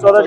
14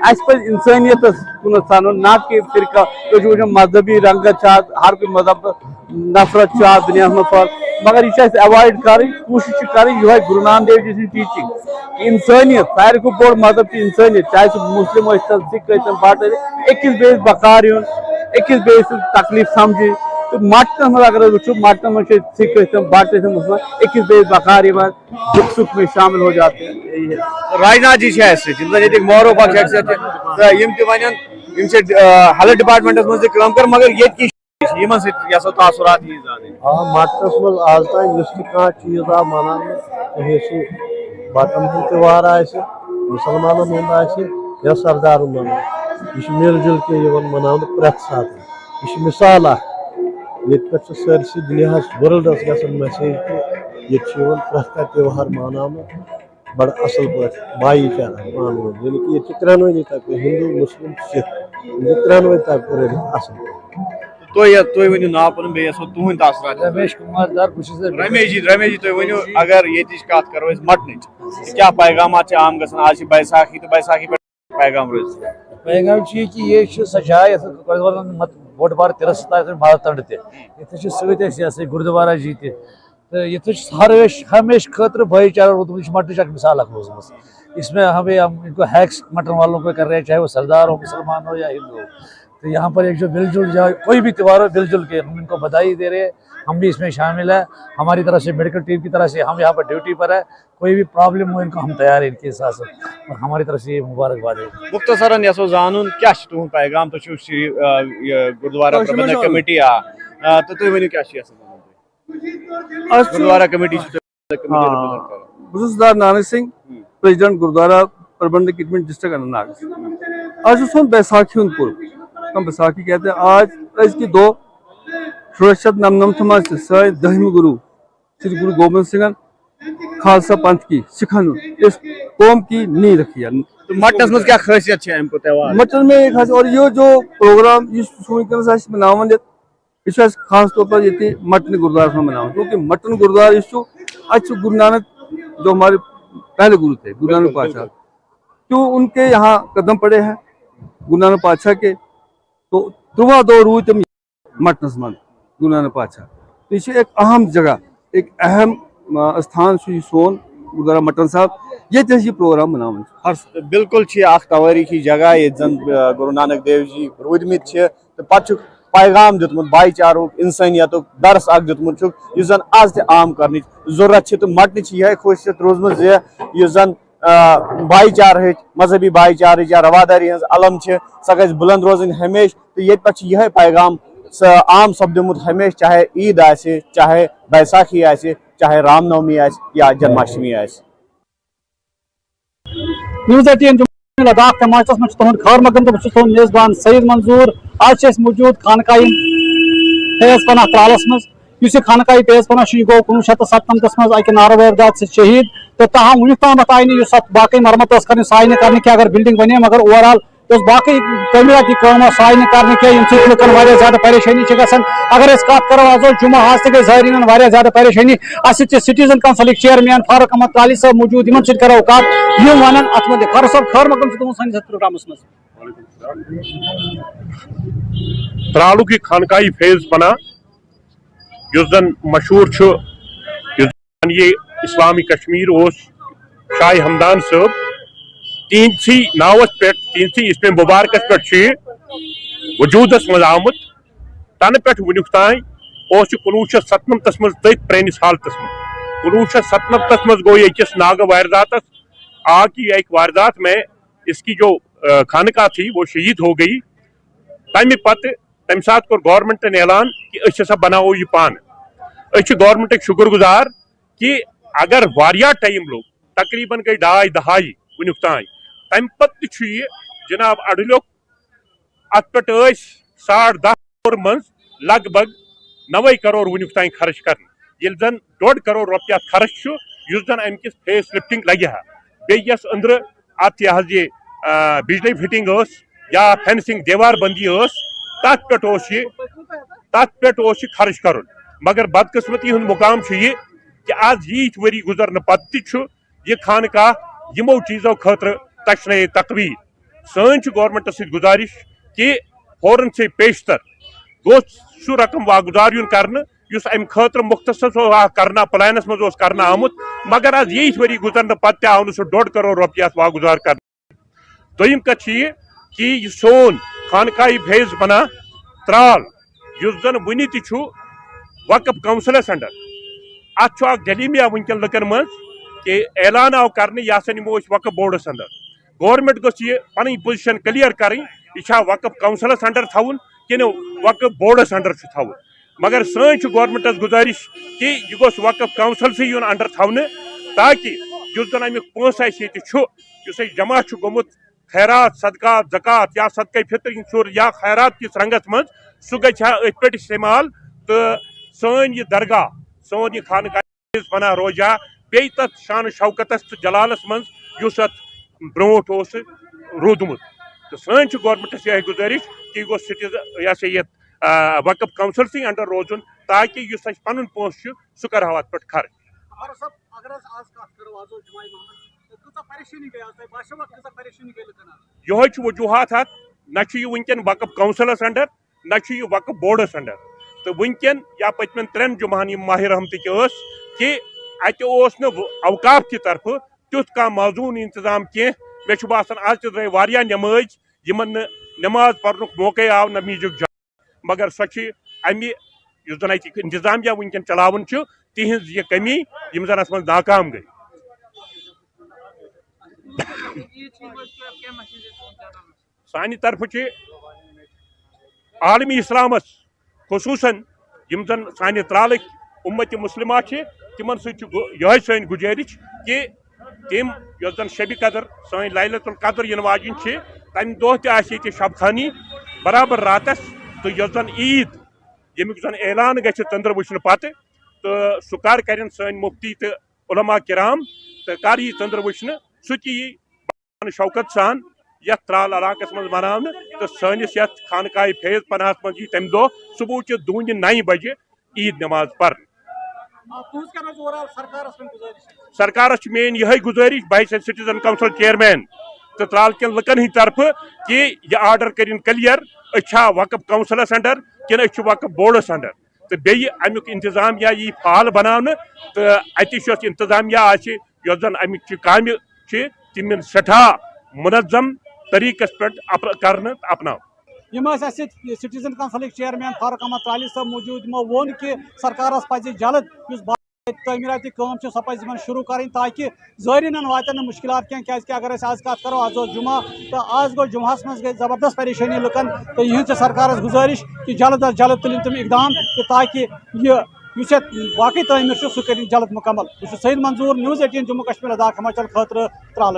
اس پہ انسانیت کن سان نہ کہ فرقہ تو مذہبی رنگت ہر کوئی مذہب نفرت دنیا میں پھل مگر یہ اوائڈ کریں کوشش کریں یہ گرو نانک دیو جی ٹیچنگ انسانیت ساروی کو بوڑ مذہب کی انسانیت چاہے سہ مسلم ثن سکھ ثن بٹ اکس بیس بکار یون اکس بیس تکلیف سمجھی تو مٹن من اگر وچو مٹن من سکھ ثن بٹ ثن مسلم اکس بیس بکار دکھ سکھ میں شامل ہو جاتے ہیں یہی ہے راجناتھ جی یہ معروف شخصیت ہیلتھ ڈپارٹمنٹس مز کر مگر یہ تاثرات مٹنس مز آز تین اس تہ چیز آو منانے چاہے سہ بٹن ہند تہوار مسلمانن ہند یا سردارن من یہ مل جل کے منانے پریت سات یہ مثال یہ پہ سرسی دنیا ورلڈس گھن میسیج کہ یہ پریت کھانا تہوار منانے بڑا اصل پہ بھائی چارہ پان ون یعنی کہ یہ ترونوے طبقہ ہندو مسلم سکھ یہ ترونوے طبقہ رلت اصل تھی ورنو نا پن تہند تاثرات رمیش کمار دار رمیش جی تھی ورنو اگر یہ کت کرو مٹن کیا پیغامات عام گھن آج بیساکھی تو بیساکھی پہ پیغام روز پیغام کہ یہ سہ جائے بوڑ بار ترستان مادہ تنڈ تہ ست گردوارہ جی تو یہ ہمیشہ خاطر بھائی چارہ روزمت یہ مٹنچ اک مثال روزم اس میں ہمیں ہم ان کو ہیکس مٹن والوں کو کر رہے ہیں چاہے وہ سردار ہو مسلمان ہو یا ہندو ہو تو یہاں پر ایک جو مل جل جائے کوئی بھی تہوار ہو مل جل کے ہم ان کو بدھائی دے رہے ہیں ہم بھی اس میں شامل ہیں ہماری طرف سے میڈیکل ٹیم کی طرف سے ہم یہاں پر ڈیوٹی پر ہے کوئی بھی پرابلم ہو ان کو ہم تیار ہیں ان کے ساتھ اور ہماری طرف سے یہ مبارکباد ہے مختصراً یسو زانن کیا تہد پیغام تھی گردوارہ پربندھک کمیٹی تو تھی ورنو کیا گردوارہ کمیٹی بہت نانک سنگھ پریزیڈنٹ گردوارہ پربندھک کمیٹی ڈسٹرکٹ اننت ناگ آج سون بیساکھی ہند پور ہم بیساکھی کہتے ہیں آج اس کی 1699 مز سن 10ویں گرو شری گرو گوبند سنگھن خالصہ پنتھ کی سکھن اس قوم کی نیو رکھی ہے مٹنس مز کیا خاصیت ہے تہوار مٹن میں ایک خاص اور یہ جو پروگرام یہ ونکس مناون یہ خاص طور پر یہ مٹن گردوارہ میں مناون کیونکہ مٹن گردوارہ یہ گرو نانک جو ہمارے پہلے گرو تھے گرو نانک پادشاہ کیوں ان کے یہاں قدم پڑے ہیں گرو نانک پادشاہ کے تو 13 دور روز تم مٹنس من گرو نانک پادشاہ تو یہ ایک اہم جگہ ایک اہم استھان سون گردوارہ مٹن صاحب یہ پروگرام مناون بالکل اخ تواریخی جگہ یہ زن گرو نانک دیو جی رودمت تو پتہ پیغام دیتمت بھائی چارک انسانیت درس اخ دیتمت اس زن آز تہ عام کرنچ ضرورت تو مٹن یہ خصیت روزمت اس زن بھائی چارہ مذہبی بھائی چارہ یا رواداری ہز علم سہ گھس بلند روزن ہمیشہ تو یہ پہ یہ پیغام عام سپدمت ہمیشہ چاہے عید آسہ چاہے بیساکھی آسہ چاہے رام نومی آسہ یا جنماشٹمی آسہ نیوز 18 لداخ تماشس من تہد خیر مقدم تو بہت تہد میزبان سعید منظور آج موجود خانقاہ فیض پناہ ترالس مز اس خانقاہ فیض پناہ یہ گو 1997 مز اکہ نارٕ واردات شہید تو تاہم ونیک تام آئی نا باقی مرمت کرنے سہ آئی کرنے کی اگر بلڈنگ بنے مگر اوور آل اس باقی تعمیراتی کام سہ آئی کرنے کی یم لکن زیادہ پریشانی گھن اگر کت کرو آز جمعہ آج تہ گئی زائرین زیادہ پریشانی اس سٹیزن کونسلک چیئرمین فاروق احمد ترالی صاحب موجود ان کرو کت یم ونان ات متعلق فاروق صاحب خیر مقدم تہذ سنس پروگرامس مز ترالک یہ خانقاہ فیض پناہ اس زن مشہور یہ اسلامی کشمیر شاہ ہمدان صاحب تہندسی ناوس پہ تہندسی اسم مبارکس پہ وجودس مز آمت تنہ پہ ونیک تان 1997 مز تھی پرانس حالتس مز 1997 مز گو اکس ناگہ وارداتس آگ کی ایک واردات میں اس کی جو خانقاہ تھی وہ شہید ہو گئی تمہ پتہ تمہ سات کور گورنمنٹ اعلان کہ اس ہسا بناو یہ پان گورنمنٹ شکر گزار کہ اگر واریاہ ٹائم لوگ تقریباً گئی 2 دہائی ونیک تان تمہ پتہ یہ جناب اڈلیک ات پہ 10.5 کروڑ من لگ بھگ 9 کروڑ ونیک تان خرچ کر یل زن 1.5 کروڑ روپیہ خرچ اس زن ام کس فیس لفٹنگ لگہ بیس اندر ات یہ بجلی فٹنگ یا فینسنگ دیوار بندی تت پہ خرچ کرن مگر بدقسمتی ہند مقام یہ کہ آج یہ وری گزرنے پتہ یہ خانقاہ یمو چیزوں خاطر تشنہ تقویر سن گورنمنٹ ست گزارش کہ فوراً سے پیشتر گوس سہ رقم واگزار یون کرنے اس ام خاطر مختص کرنا پلانس مز کرنا آمت مگر آج یہ وری گزرنے پتہ آو نہ سہ 1.5 کروڑ رۄپیہِ ات واگزار کرنا دویم کتھ یہ کہ یہ سون خانقاہی فیض بنا ترال اس زن ونی تہ وقف کونسلس انڈر ات اخ ڈیلیمیا ونکن لکن من کہ اعلان آو کرنے یہ ہسا نمو وقف بورڈس انڈر گورنمنٹ گوٚژھ یہ پنٕنۍ پوزیشن کلیئر کریں یہ وقف کونسلس انڈر تھاون کن وقف بورڈس انڈر تھاون مگر سن گورنمنٹس گزارش کہ یہ گوٚژھ وقف کونسل سے یون انڈر تھاونہٕ تاکہ اس زن امیک پونسہٕ اسہِ ییٚتہِ اس جمع گوٚمُت خیرات صدقات زکات یا صدقہ فطر سور یا خیرات کس رنگس من سہ گژھِ ات پہ استعمال تو سن یہ درگاہ سون یہ خانقاہ بنا روزا بیٚیہِ تتھ شان شوکتس تو جلالس من اس ات برونٹ رودمت تو سن گورنمنٹس یہ گزارش کہ یہ سٹیزن یہ سا یہ وقف کونسل سی انڈر روزن تاکہ اس پن پونس سہ کرو ات پہ خرچ یہ وجوہات ات نہ ونکن وقف کونسلس انڈر نہ یہ وقف بورڈس انڈر تو ونکن یا پتمن 3 جمعہن ماہ رحمتک کہ اتہ اوقاف کی طرف تیت کھانا موزون انتظام کی مے باسان آج تہ درائے نماز یمن نماز پرنک موقع آو نہ میجک جا مگر سو امی اس زن اتہ انتظامیہ ونکن چلاون تہذ یہ کمی یم زن ات من ناکام گئی سانہ طرف عالمی اسلامس خصوصاً یم زن سانہ ترالک امت مسلمہ تمن یہ سن گزارش کہ تم یس زن شب قدر سن لیلۃ القدر ین واجن تمہ دہ تہ شب خانی برابر راتس تو یس زن عید یمیک زن اعلان گژھِ ژندر وچھنہ پتہ تو سہ کر کرن سن مفتی تو علماء کرام تو کر یہ ژندر وچھنہ سہ تہ شوکت سان یتھ ترال علاقس من مناونہ تو سنس یتھ خانقاہ فیض پناہس من تمہ دہ صبح 9 بجے عید نماز پر سرکارس مین یہ گزارش بھائی سٹیزن کونسل چیئرمین تو ترال کن لکن ہند طرف کہ یہ آرڈر کرن کلیئر اچھا وقف کونسلس انڈر کن اچھ وقف بورڈس انڈر تو بیٚیہِ امیک انتظامیہ یہ فعال بناونہ تو اتش انتظامیہ آس یس زن امیک کامہ تم سٹھا منظم طریقس پہ کرنا اپناو سٹیزن کونسلک چیئرمین فاروق احمد ترالی صاحب موجود وون کہ سرکارس پزِ جلد اس تعمیراتی کام سو پزِ شروع کریں تاکہ زائرین واتن مشکلات کی اگر آج کت کرو آج جمعہ تو آج گو جمعہس مز گئی زبردست پریشانی لکن تو یہ سرکارس گزارش کہ جلد از جلد تلن تم اقدام کہ تاکہ یہ باقی تعمیر سہ کر جلد مکمل بہ سعید منظور نیوز 18 جموں کشمیر لداخ ہماچل خاطر ترال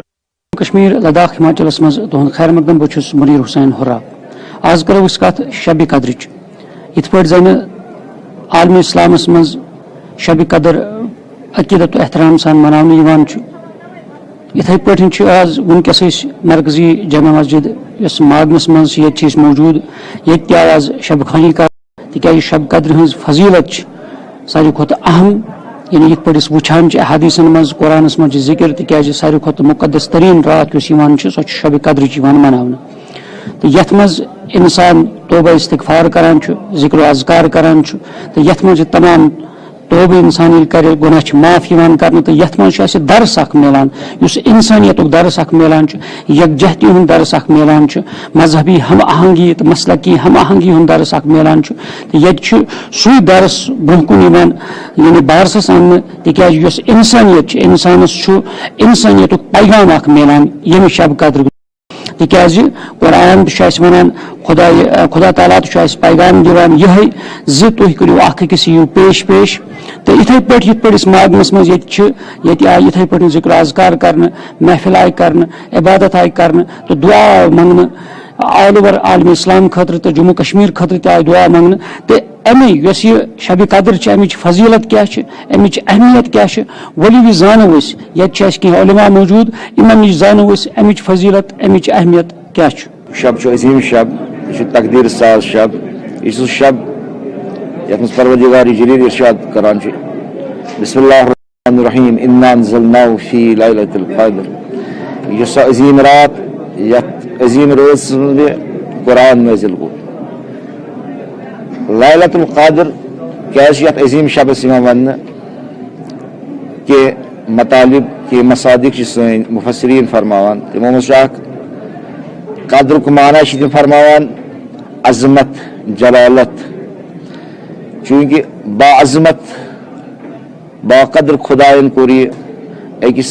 کشمیر لداخ ہماچلس مز تہد خیر مقدم بہت منیر حسین ہرا آج کرو اس کت شب قدرچ یت پہ زن عالمی اسلامس مز شب قدر عقیدت و احترام سان مناؤن اتھے پہ آج ونکس مرکزی جامع مسجد اس ماگنس مز موجود یہ آز شب خانی کر تک شب قدر ہز فضیلت ساروی کھت اہم یعنی یت پہ وچان احادیثن مز قرآنس مز ذکر تک ساروی کھت مقدس ترین رات سو شب قدر مناؤن تو یت مز انسان توبہ استغفار کران ذکر و اذکار کران تو یت مز تمام توبہ انسان کر گناہ معاف کرنے تو یت مز درس اخ ملان اس انسانیت درس اخ ملان یکجہتی ہند درس اخ ملان مذہبی ہم آہنگی تو مسلکی ہم آہنگی ہند درس اخ ملان تو یہ سوی درس برہ کن یعنی بارسس ان تکیاز اس انسانیت انسانس انسانیت پیغام اخ ملان یم شب قدر تکیاز قرآن ونان خدا تعالیٰ پیغام دان یہ تھی کرو اکس یو پیش پیش تو اتھے پہ اس ماگنس مز اتھے پہ ذکر اذکار کرنا محفل آئی کرنا عبادت آئی کرنا تو دعا منگنا آل اوور عالمی اسلام خاطر تو جموں کشمیر خاطر تہ آئی دعا منگنا تو امی یہ شب قدر امچ فضیلت کیا امچ اہمیت کیا ولی زانو یہ علماء موجود ان نش زانو امچ فضیلت امچ اہمیت کیا شب عظیم شب یہ تقدیر ساز شب یہ شب یت مز پروردگار جلیل ارشاد کران بسم اللہ الرحمن الرحیم انا انزلناه فی لیلۃ القدر یہ عظیم رات یت عظیم روز قرآن نازل گو لیلۃ القدر کیازِ یت عظیم شبس یوان وننہٕ کہ مطالب کہ مصادق سن مفسرین فرماوان تمو منٛز چھُ اکھ قدرُک معنی چھِ تِم فرماوان عظمت جلالت چونکہ با عظمت با قدر خدایَن کوٚر یہِ أکِس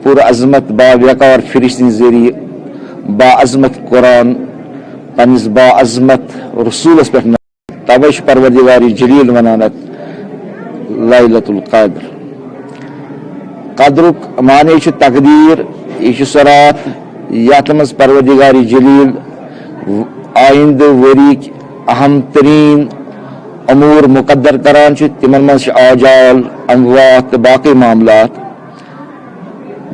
پوٗرٕ عظمت با وقار فرشتن ذریعہ با عظمت قرآن پنس با عظمت رسولس پہ توے پروردگار جلیل ونان لیلۃ القدر قدرک معنی چھ تقدیر یہ سہ رات یتھ مز پروردگار جلیل آئندہ وریک اہم ترین امور مقدر کران تمن مز آجال اموات باقی معاملات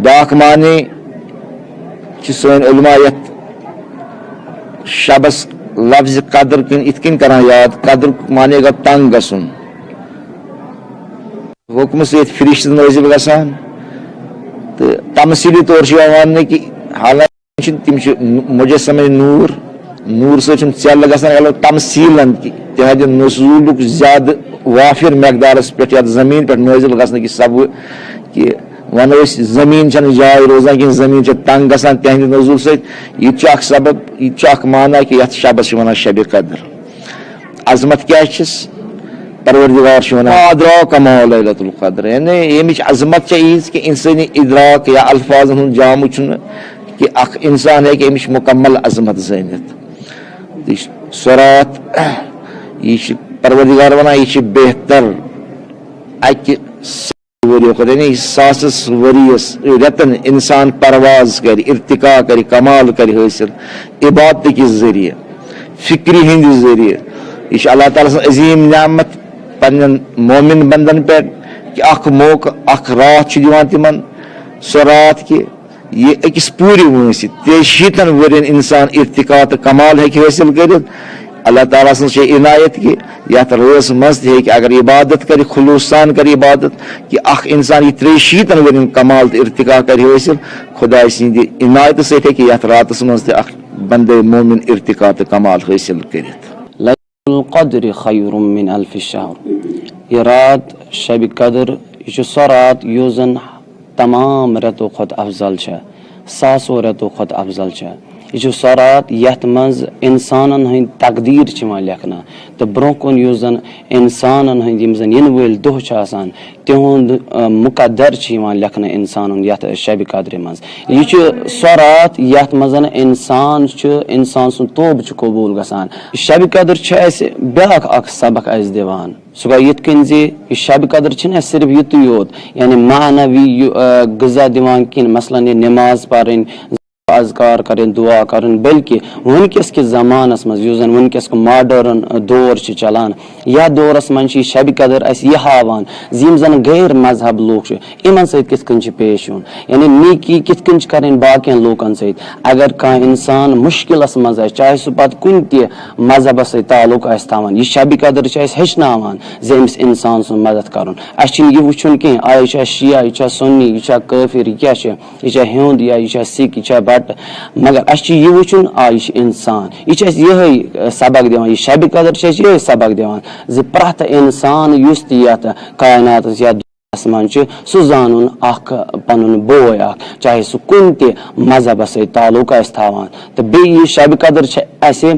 باق معنی سن علماء یت شبس لفظ قدر کن ات کن کران یاد قدر معنی گا تنگ گسن حکم ست فرشت نازل گسان تو تمثیلی طور ون کہ حالانکہ تم مجسم نور نور سن ژل گسان تمثیلن تہذ نزولک زیادہ وافر مقدارس پہ زمین پہ نازل گھن کہ سب کہ ونو زمین چھ جائے روزان کہ زمین تنگ گسان تہند نزول ست یہ سبب یہ معنی کہ یتھ شبس ونان شب قدر عظمت کیا پروردگار ونان ادراک ما لیلۃ القدر یعنی یمچ عظمت یہ کہ انسانی ادراک یا الفاظ ہند جامع کہ اخ انسان ہے کہ امچ مکمل عظمت زانت سرات یہ پروردگار ونان یہ بہتر اکہ یعنی ساسس وریس رتن انسان پرواز کر ارتقا کر کمال کر حاصل عبادت کے ذریعے فکری ہند ذریعے یہ اللہ تعالیٰ سن عظیم نعمت پن مومن بندن پہ کہ اخ موقع اخ رات دیوان تمن سو رات کہ یہ اکس پوری ونس شیتن ورین انسان ارتقا تو کمال ہے حاصل کر اللہ تعالیٰ سن عنایت کہ یت رس مز تہ اگر عبادت کر خلوص سان کر عبادت کہ اخ انسان یہ 63 ورین کمال تو ارتقا کر حاصل خدا سند عنایت ست کہ یت راتس مز تہ اخ بند مومن ارتقا تو کمال حاصل کرت القدر خیر من الف شہر یہ رات شب قدر یہ سو رات یس زن تمام رتو کھت افضل ساسو رتو کھت افضل یہ سو رات یت مز انسانن ہند تقدیر لکھنا تو برو کن اس زن انسانن ہند یم زن ین ول دہ تہند مقدر لکھنا انسانن یت شب قدر مز یہ سو رات یت مز انسان سن توب قبول گسان شب قدر بیاکھ اخ سبق اس دیوان سہ گو یت کن زی یہ شب قدر چھ صرف یت یوت یعنی معنوی غذا دِوان کن مثلاً یہ نماز پڑھن اذکار کریں دعا کریں بلکہ ونکس کے زمانس مز یس زن ونکس ماڈرن دور چلان یا دورس من شب قدر اس یہ ہاوان یم زن غیر مذہب لوگ ان ست کت کن پیش یون یعنی نیکی کت کن کریں باقین لوکن ست اگر کان انسان مشکلس مز چاہے سہ پتہ کن تہ مذہبس ست تعلق آس تھاوان یہ شب قدر ہیچناوان زِ امس انسان سن مدد کرن اس یہ وچھن کی آیا یہ شیعہ یہ سنی یہ کافر یہ کیا یہ ہند یا یہ سکھ یہ بٹ مگر اس یہ وچھن یہ انسان یہ سبق دِوان یہ شب قدر یہ سبق دِوان زِ پرٛٮ۪تھ انسان یُس تہِ یتھ کائناتس یا من سہ زانن اخ پن بوے اخ چاہے سہ کن تہ مذہبس ست تعلق آس تھاوان تو بیٚیہِ یہ شب قدر اسہ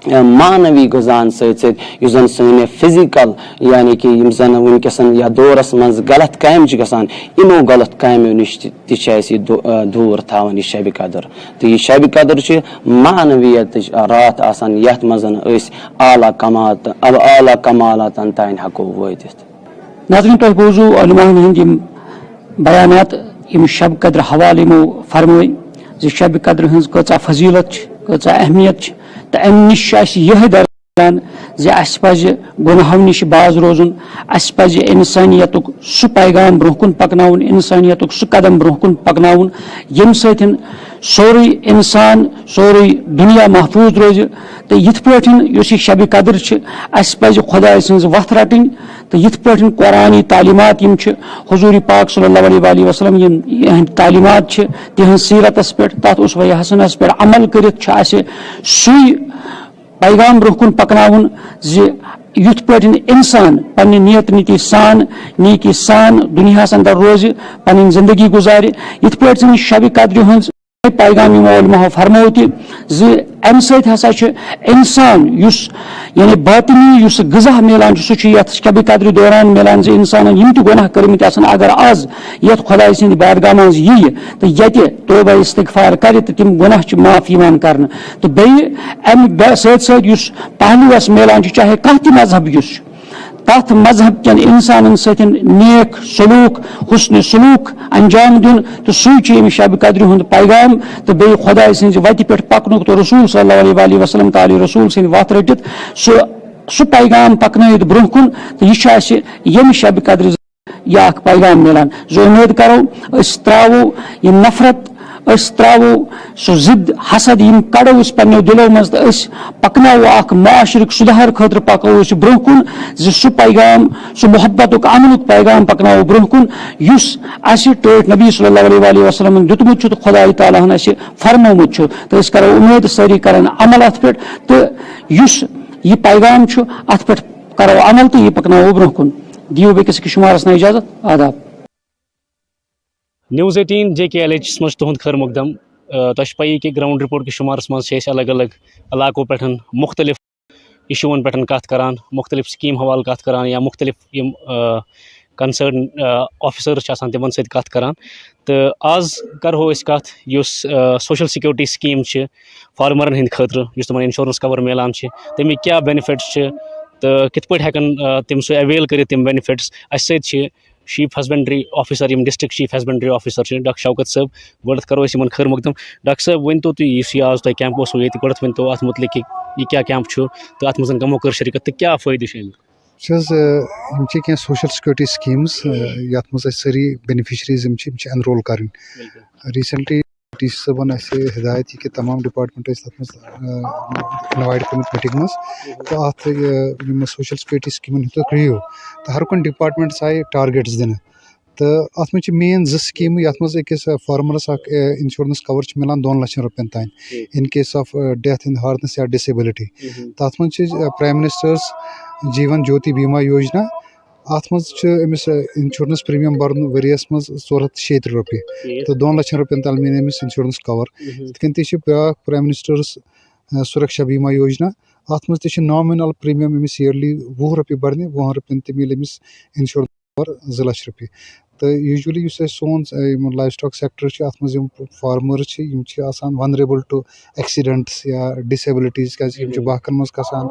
معنوی غذان ست یُس زن سٲنۍ فزیکل یعنی کہ یم زن ونکسن یا دورس مز غلط کامہ گژھان یمو غلط کامیو نش تہ دور تھاوان یہ شب قدر تو یہ شب قدر معنویت رات آسان یتھ مز اعلیٰ کمالاتن تان ہکو وٲتِتھ ناظرین تہ بوزو علماءن ہند بیانات یم شب قدر حوالہ یمو فرمٲے زِ شب قدر ہنز کۭژاہ فضیلت کۭژاہ اہمیت تو ام نش یہ دران زِ اَسہِ پَزِ گۄناہو نِش باز روزُن اَسہِ پَزِ اِنسٲنیتُک سُہ پیغام برونٛہہ کُن پَکناوُن اِنسٲنیتُک سُہ قدم برونٛہہ کُن پَکناوُن ییٚمہِ سۭتۍ سورُے اِنسان سورُے دُنیا محفوٗظ روزِ تہٕ یِتھ پٲٹھۍ یُس یہِ شبِ قدر چھِ اَسہِ پَزِ خۄداے سٕنٛز وَتھ رَٹٕنۍ تہٕ یِتھ پٲٹھۍ قۄرانی تعلیٖمات یِم چھِ حضوٗرِ پاک صلی اللہ علیہ وآلہ وسلم یِم یِہٕنٛدۍ تعلیٖمات چھِ تِہٕنٛز سیٖرتَس پٮ۪ٹھ تَتھ اُسوَے حسنَس پٮ۪ٹھ عمل کٔرِتھ چھُ اَسہِ سُے پیغام برونٛہہ کُن پَکناوُن زِ یِتھ پٲٹھۍ اِنسان پنٛنہِ نیکی سان دُنیاہَس اندر روزِ پَنٕنۍ زندگی گُزارِ یِتھ پٲٹھۍ زَن شبِ قدرِ ہٕنٛز پیغام یِمو علماہو فرموو تہِ زِ اَمہِ سۭتۍ ہسا چھُ اِنسان یُس یعنی باطنی یُس غذا میلان چھُ سُہ چھُ یَتھ شبِ قدرِ دوران میلان زِ اِنسانن یِم تہِ گۄناہ کٔرمٕتۍ آسان اگر آز یَتھ خۄداے سٕنٛدِ بارگاہ منٛز یِیہِ تہٕ ییٚتہِ توبہ استغفار کَرِ تہٕ تِم گۄناہ چھِ معاف یِوان کرنہٕ تہٕ بیٚیہِ اَمہِ سۭتۍ سۭتۍ یُس پہلوٗوَس میلان چھُ چاہے کانٛہہ تہِ مذہب یُس چھُ تَتھ مذہب کٮ۪ن اِنسانن سۭتۍ نیک سلوٗک حُسنِ سلوٗک انجام دیُن تہٕ سُے چھُ ییٚمہِ شبِ قدرِ ہُنٛد پیغام تہٕ بیٚیہِ خۄداے سٕنٛزِ وَتہِ پٮ۪ٹھ پَکنُک تہٕ رسوٗل صلی اللہ علیہ وآلہ وسلم تعالیٰ رسوٗل سٕنٛدِ وَتھ رٔٹِتھ سُہ پیغام پَکنٲیِتھ برونٛہہ کُن تہٕ یہِ چھُ اَسہِ ییٚمہِ شبِ قدرِ یہِ اکھ پیغام میلان زِ اُمید کرو أسۍ ترٛاوو یہِ نفرت أسۍ ترٛاوو سُہ ضِد حسد یِم کڑو أسۍ پنٛنیو دِلو منٛز تہٕ أسۍ پَکناوو اکھ معاشرٕکۍ سُدھار خٲطرٕ پَکو أسۍ برونٛہہ کُن زِ سُہ پیغام سُہ محبتُک اَمنُک پیغام پَکناوو برونٛہہ کُن یُس اَسہِ ٹٲٹھۍ نبی صلی اللہ علیہ وآلہ وسلمن دیُتمُت چھُ تہٕ خۄداے تعالیٰ ہن اَسہِ فرمومُت چھُ تہٕ أسۍ کرو اُمید سٲری کرن عمل اَتھ پٮ۪ٹھ تہٕ یُس یہِ پیغام چھُ اَتھ پٮ۪ٹھ کرو عمل تہٕ یہِ پَکناوو برونٛہہ کُن دِیِو بیٚکِس أکِس شُمارس نہٕ اِجازت آداب نیوز 18 جے کے ایل ایچ مز تہد خیر مقدم تہ پی کہ گراؤنڈ رپورٹ کس شمارس مز الگ الگ علاقوں پہ مختلف ایشون پہ کت کران مختلف سکیم حوالہ کت کران یا مختلف یم کنسرن آفیسرز تمن ست کت کران تو آز کرو کت سوشل سیکورٹی سکیم فارمرن ہند خاطر اس تمن انشورنس کور ملان تمیک کیا بینفٹس تو کت پہ ہیکن تم سہ اویل کر تم بینفٹس اس ست چیف ہسبنڈری آفیسر یم district chief husbandry officer doctor Shaukat صٲب گۄڈٕ کرو ان خیر مقدم ڈاکٹر صٲب ؤنتو تُہۍ یُس یہِ آز تۄہہِ کیمپ اوسوٕ ییٚتہِ گۄڈٕ ؤنتو اتھ متعلق یہِ کیٛاہ کیمپ چھُ تہٕ اتھ منٛز کمو کٔر شرکت تہٕ کیٛاہ فٲیدٕ چھُ امیُک یم کینٛہہ سوشل سیکورٹی سکیٖمز یتھ منٛز اَسہِ سٲری بینِفیشریٖز یِم چھِ انرول کرٕنۍ ریٖسنٹلی ڈی سی صٲبن اَسہِ ہدایت یہِ کہِ تمام ڈپارٹمنٹ ٲسۍ تتھ منٛز انوایٹ کٔرمٕتۍ میٖٹنگ منٛز تہٕ اتھ یِم سوشل سیکورٹی سکیٖمن ہُنٛد رِوِو تہٕ ہر کُنہِ ڈپارٹمنٹس آیہِ ٹارگیٹس دِنہٕ تہٕ اتھ منٛز چھِ مین زٕ سکیٖمہٕ یتھ منٛز أکِس فارمرس اکھ انشورنس کور چھُ مِلان 2 لچھن رۄپین تام in case of death in horns یا ڈسیبلٹی تتھ منٛز چھِ پرایم منسٹٲرٕس جیون جیوتی بیما یوجنا اتھ منٛز چھُ أمِس انشورنس پریمیم برُن ؤریس منٛز 436 رۄپیہِ تہٕ 2 لچھن رۄپین تام میلہِ أمِس انشورنس کور یِتھ کٔنۍ تہِ چھِ بیاکھ پرایم منسٹٲرٕس سُرکشا بیما یوجنا اتھ منٛز تہِ چھِ نامنل پریمیم أمِس یرلی 20 رۄپیہِ برنہِ 20 رۄپین تہِ میلہِ أمِس انشورنس کور 2 لچھ رۄپیہِ تہٕ یوٗجؤلی یُس اَسہِ سون یِم لایف سٹاک سیکٹر چھُ اتھ منٛز یِم فارمٲرٕس چھِ یِم چھِ آسان ونریبل ٹُو ایکسیڈنٹس یا ڈسیبلٹیٖز کیازِ یِم چھِ باغن منٛز کھسان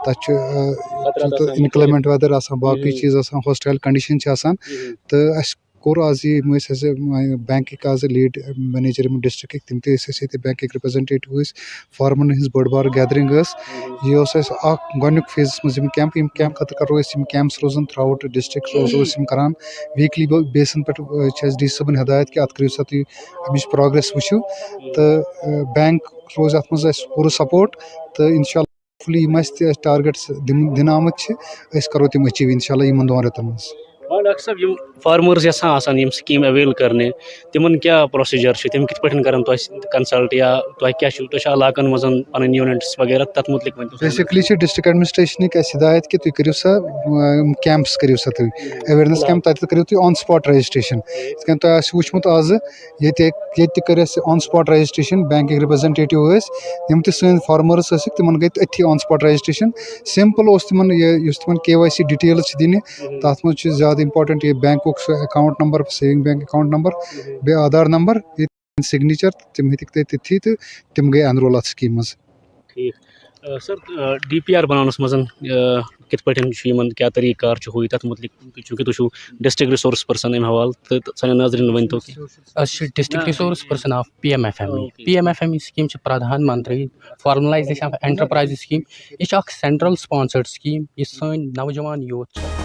تتھ چھُ انکلیمنٹ ویدر آسان باقٕے چیٖز آسان ہوسٹایل کنڈِشن چھِ آسان تہٕ اَسہِ کوٚر آز یِم ٲسۍ اَسہِ بینکٕکۍ آز لیٖڈ مینیجر یِم ڈسٹرکٕکۍ تِم تہِ ٲسۍ اَسہِ ییٚتہِ بینکٕکۍ رِپریزنٹیٹِو ٲسۍ فارمرن ہٕنٛز بٔڑ بار گیدرِنگ ٲس یہِ اوس اَسہِ اکھ گۄڈٕنیُک فیزس منٛز یِم کیمپ خٲطرٕ کرو أسۍ یِم کیمپٕس روزان تھرٛوٗ آوُٹ ڈسٹرکٹ روزو أسۍ یِم کران ویٖکلی بیسن پٮ۪ٹھ چھِ اَسہِ ڈی سی صٲبن ہدایت کہِ اتھ کٔرِو سا تُہۍ اَمِچ پروگرس وٕچھِو تہٕ بینک روزِ اتھ منٛز اَسہِ پوٗرٕ سپورٹ تہٕ انشاء اللہ ہوپفُلی یِم اَسہِ تہِ ٹارگیٹس دِنہٕ آمٕتۍ چھِ أسۍ کرو تِم أچیٖو انشاء اللہ یِمن 2 رٮ۪تن منٛز ڈاکٹر صٲب یم فارمٲرٕس یژھان آسان یم سکیٖم اویل کرنہِ تِمن کیٛاہ پروسیجر چھُ تِم کِتھ پٲٹھۍ کرن تۄہہِ کنسلٹ یا تۄہہِ کیٛاہ چھُو تۄہہِ چھا علاقن منٛز پنٕنۍ یوٗنٹس وغیرہ تتھ متعلق ؤنتو بیسِکلی چھِ ڈسٹرکٹ ایڈمنسٹریشنٕکۍ اَسہِ ہدایت کہِ تُہۍ کٔرِو سا کیمپٕس کٔرِو سا تُہۍ ایویرنیس کیمپ تتہِ کٔرِو تُہۍ آن سپاٹ رجسٹریشن یِتھ کٔنۍ تۄہہِ آسہِ وٕچھمُت آزٕ ییٚتہِ تہِ کٔر اَسہِ آن سپاٹ رجسٹریشن بینکٕکۍ رِپریزنٹیٹِو ٲسۍ یِم تہِ سٲنۍ فارمٲرٕس ٲسِکھ تِمن گٔے أتھی آن سپاٹ رجسٹریشن سمپل اوس تِمن یُس تِمن KYC ڈِٹیلٕز چھِ دِنہِ تتھ منٛز چھُ زیادٕ اِمپاٹنٹ یہِ بینکُک سُہ account number saving bank account number بیٚیہِ آدھار نمبر سِگنیچر تِم ہیٚتِکھ تُہۍ تٔتھی تہٕ تِم گٔے انرول اتھ سکیٖم منٛز ٹھیٖک سر ڈی پی آر بناونس مزن کت پٹھن کیا طریقہ کار ہوئی تر متعلق چونکہ تھی ڈسٹرکٹ ریسورس پرسن ام حوالہ تو سان ناظرین ورنتو district resource person of PMFME scheme Pradhan Mantri formalisation of enterprise scheme یہ سینٹرل سپانسرڈ سکیم یہ سن نوجوان یوتھ